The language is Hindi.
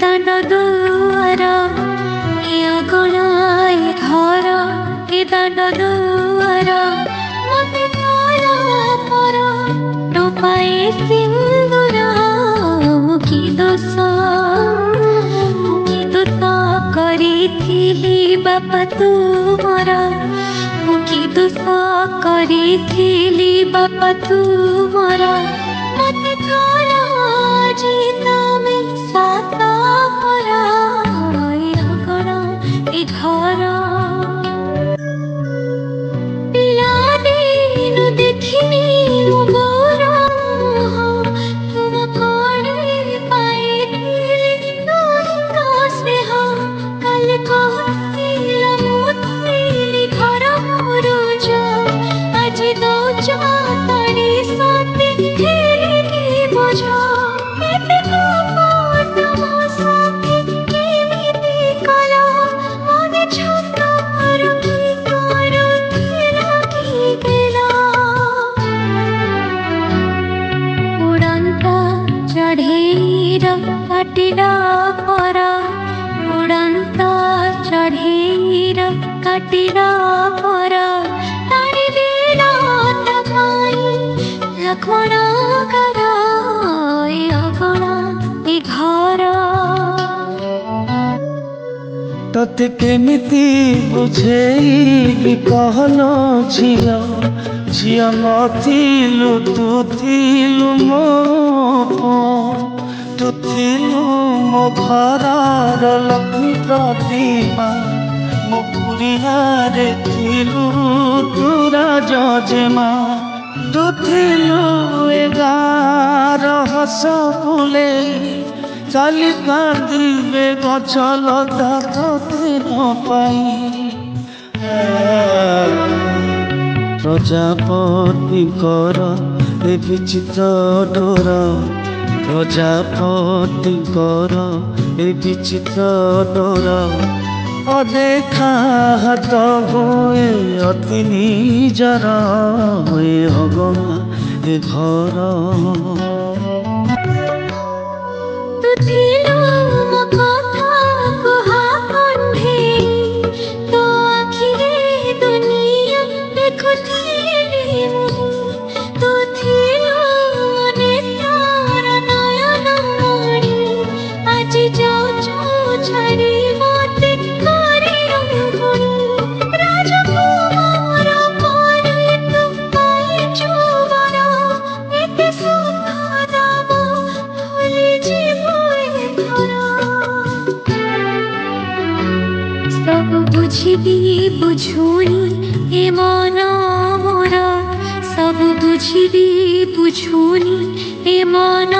दांड दुआर ए अगणा ए घर ए दांड दुआर मते काला पर टोपाए सिंदूर की दोष କରିଥିଲି ବାପା ତୁମର କି ଦୋଷ କରିଥିଲି ବାପା ତୁମର ମତେ ଧର ଆଜି ତମେ ସାତ ପରା ଏ ଅଗଣା ଏ ଘର ପିଲାଦିନୁ ଦେଖିନି ମୁଁ ଗୋର ତୁମ ପଡ଼େ ପାଇଥିଲି ତୁମଙ୍କ ସ୍ନେହ କାଲି କହିଲ ମୁଥିଲି ଘର ମୁରୁଜ ଆଜି ଦଉଛ ତଣି ସତେ ହେଲେ ବୋଝ ଏତେ କପଟ ମୋ ସାଥୀ କେମିତି କଲ ମନେ ଛୋଟରୁ କି କରୁଥିଲ କି ଗେଲ ଉଡ଼ନ୍ତା ଚଢ଼େଇର କାଟିଲା ପର ଉଡ଼ନ୍ତା ଚଢ଼େଇର କାଟିଲା ପର ଟାଣି ଦେଲା ତା ପାଇଁ ଲକ୍ଷ୍ମଣଙ୍କର ଏ ଅଗଣା ଏ ଘର तोते केमिति बुझेइबी कहलो झियो झियो नथिलु तू थिलु मो तू थिलु मो घरर लक्ष्मी प्रतिमा मो पुरियारे थिलु तू राजेमा तू थिलु ए गार हस फुले चाली कांदिबे गछ लता तोते न पाई प्रजापतिଙ୍କର ଏ ବିଚିତ୍ର ଡୋର ପ୍ରଜାପତିଙ୍କର ଏ ବିଚିତ୍ର ଡୋର ଅଦେଖା ହାତ ହୁଏ ଅତି ନିଜର ହୁଏ ଅଗଣା ଏ ଘର तू थिलु मो कथा कुहा कण्ढेई तो आखिरे दुनिया देखुथिली तू थिलु नेतार नयन मणि आजि जाउछु छाड़ी मते करी रंगुणी राजकुमार परे तू पाइछु वर एते सुख दाम भूली जीवो ए घर सब बुझिबी बुझुनी ए मन मोर सब बुझिबी बुझुनी ए मन